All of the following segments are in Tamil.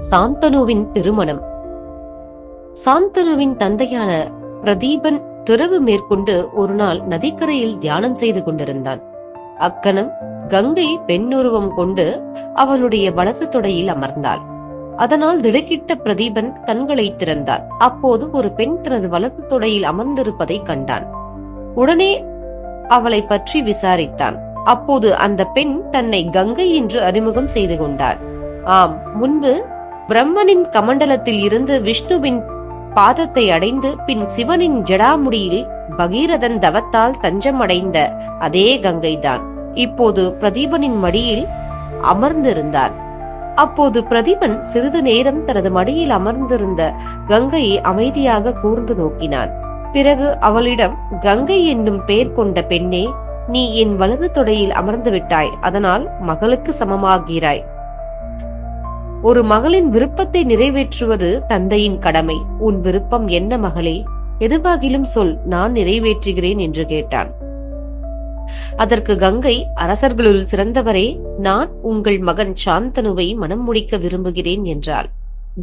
சாந்தனுவின் திருமணம். சாந்தனுவின் தந்தையான பிரதீபன் துறவு மேற்கொண்டு ஒரு நாள் நதிக்கரையில் தியானம் செய்து கொண்டிருந்தான். அக்கணம் கங்கை பெண்ணுருவம் கொண்டு அவனுடைய வலது தொடையில் அமர்ந்தாள். அதனால் திடுக்கிட்ட பிரதீபன் கண்களை திறந்தான். அப்போது ஒரு பெண் தனது வலது தொடையில் அமர்ந்திருப்பதை கண்டான். உடனே அவளை பற்றி விசாரித்தான். அப்போது அந்த பெண் தன்னை கங்கை என்று அறிமுகம் செய்து கொண்டாள். ஆம், முன்பு பிரம்மனின் கமண்டலத்தில் இருந்து விஷ்ணுவின் பாதத்தை அடைந்து பின் சிவனின் ஜடாமுடியில் பகீரதன் தவத்தால் தஞ்சம் அடைந்த அதே கங்கைதான் இப்போது பிரதீபனின் மடியில் அமர்ந்திருந்தாள். அப்போது பிரதீபன் சிறிது நேரம் தனது மடியில் அமர்ந்திருந்த கங்கையை அமைதியாக கூர்ந்து நோக்கினான். பிறகு அவளிடம், கங்கை என்னும் பெயர் கொண்ட பெண்ணே, நீ என் வலது தொடையில் அமர்ந்து விட்டாய். அதனால் மகளுக்கு சமமாகிறாய். ஒரு மகளின் விருப்பத்தை நிறைவேற்றுவது தந்தையின் கடமை. உன் விருப்பம் என்ன மகளே? எதுவாகிலும் சொல், நான் நிறைவேற்றுகிறேன் என்று கேட்டான். அதற்கு கங்கை, அரசர்களுள் சிறந்தவரே, நான் உங்கள் மகன் சாந்தனுவை மனம் முடிக்க விரும்புகிறேன் என்றாள்.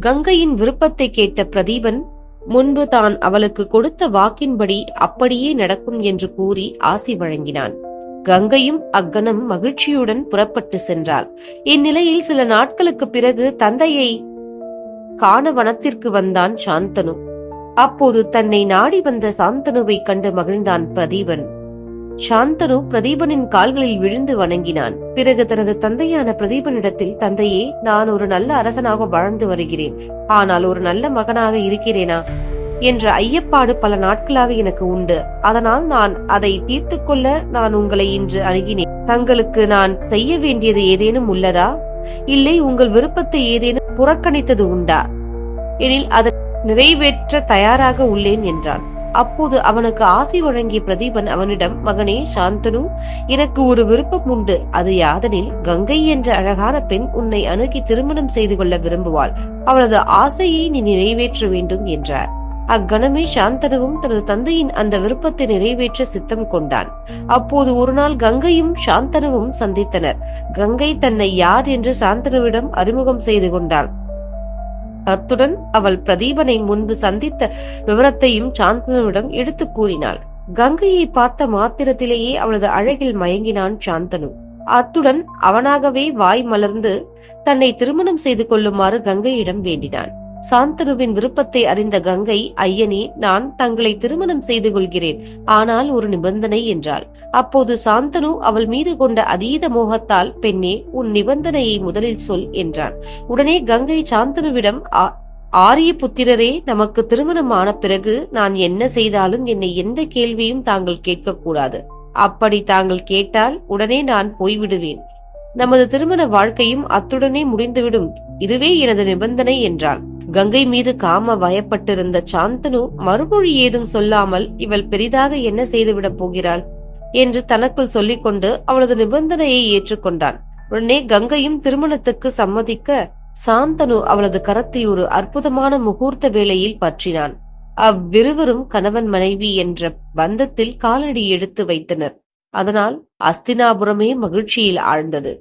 கங்கையின் விருப்பத்தை கேட்ட பிரதீபன் முன்பு தான் அவளுக்கு கொடுத்த வாக்கின்படி அப்படியே நடக்கும் என்று கூறி ஆசி வழங்கினான். கங்கையும் அக்கணம் மகிழ்ச்சியுடன் புறப்பட்டு சென்றாள். இந்நிலையில் சில நாட்களுக்கு பிறகு தந்தையை காண வனத்திற்கு வந்தான் சாந்தனு. அப்போது தன்னை நாடி வந்த சாந்தனுவை கண்டு மகிழ்ந்தான் பிரதீபன். சாந்தனு பிரதீபனின் கால்களில் விழுந்து வணங்கினான். பிறகு தனது தந்தையான பிரதீபனிடத்தில், தந்தையே, நான் ஒரு நல்ல அரசனாக வாழ்ந்து வருகிறேன். ஆனால் ஒரு நல்ல மகனாக இருக்கிறேனா என்ற ஐயப்பாடு பல நாட்களாக எனக்கு உண்டு. அதனால் நான் அதை தீர்த்து கொள்ள நான் உங்களை இன்று அணுகினேன். தங்களுக்கு நான் செய்ய வேண்டியது ஏதேனும் உள்ளதா? இல்லை உங்கள் விருப்பத்தை ஏதேனும் புறக்கணித்தது உண்டா எனில் அதை நிறைவேற்ற தயாராக உள்ளேன் என்றான். அப்போது அவனுக்கு ஆசி வழங்கிய பிரதீபன் அவனிடம், மகனே சாந்தனு, எனக்கு ஒரு விருப்பம் உண்டு. அது யாதெனில், கங்கை என்ற அழகான பெண் உன்னை அணுகி திருமணம் செய்து கொள்ள விரும்புவாள். அவளது ஆசையை நீ நிறைவேற்ற வேண்டும் என்றார். அக்கணமே சாந்தனுவும் தனது தந்தையின் அந்த விருப்பத்தை நிறைவேற்ற சித்தம் கொண்டான். அப்போது ஒரு நாள் கங்கையும் சாந்தனுவும் சந்தித்தனர். கங்கை தன்னை யார் என்று சாந்தனுவிடம் அறிமுகம் செய்து கொண்டாள். அத்துடன் அவள் பிரதீபனை முன்பு சந்தித்த விவரத்தையும் சாந்தனுவிடம் எடுத்து கூறினாள். கங்கையை பார்த்த மாத்திரத்திலேயே அவளது அழகில் மயங்கினான் சாந்தனு. அத்துடன் அவனாகவே வாய் மலர்ந்து தன்னை திருமணம் செய்து கொள்ளுமாறு கங்கையிடம் வேண்டினான். சாந்தனுவின் விருப்பத்தை அறிந்த கங்கை, ஐயனே, நான் தங்களை திருமணம் செய்து கொள்கிறேன். ஆனால் ஒரு நிபந்தனை என்றாள். அப்போது சாந்தனு அவள் மீது கொண்ட அதீத மோகத்தால், பெண்ணே, உன் நிபந்தனையை முதலில் சொல் என்றான். உடனே கங்கை சாந்தனுவிடம், ஆரிய புத்திரரே, நமக்கு திருமணம் ஆன பிறகு நான் என்ன செய்தாலும் என்னை எந்த கேள்வியும் தாங்கள் கேட்கக்கூடாது. அப்படி தாங்கள் கேட்டால் உடனே நான் போய்விடுவேன். நமது திருமண வாழ்க்கையும் அத்துடனே முடிந்துவிடும். இதுவே எனது நிபந்தனை என்றாள். கங்கை மீது காம வயப்பட்டிருந்த சாந்தனு மறுமொழி ஏதும் சொல்லாமல், இவள் பெரிதாக என்ன செய்துவிடப் போகிறாள் என்று தனக்குள் சொல்லிக்கொண்டு அவளது நிபந்தனையை ஏற்றுக்கொண்டான். உடனே கங்கையும் திருமணத்துக்கு சம்மதிக்க சாந்தனு அவளது கரத்தை ஒரு அற்புதமான முகூர்த்த வேளையில் பற்றினான். அவ்விருவரும் கணவன் மனைவி என்ற பந்தத்தில் காலடி எடுத்து வைத்தனர். அதனால் அஸ்தினாபுரமே மகிழ்ச்சியில் ஆழ்ந்தது.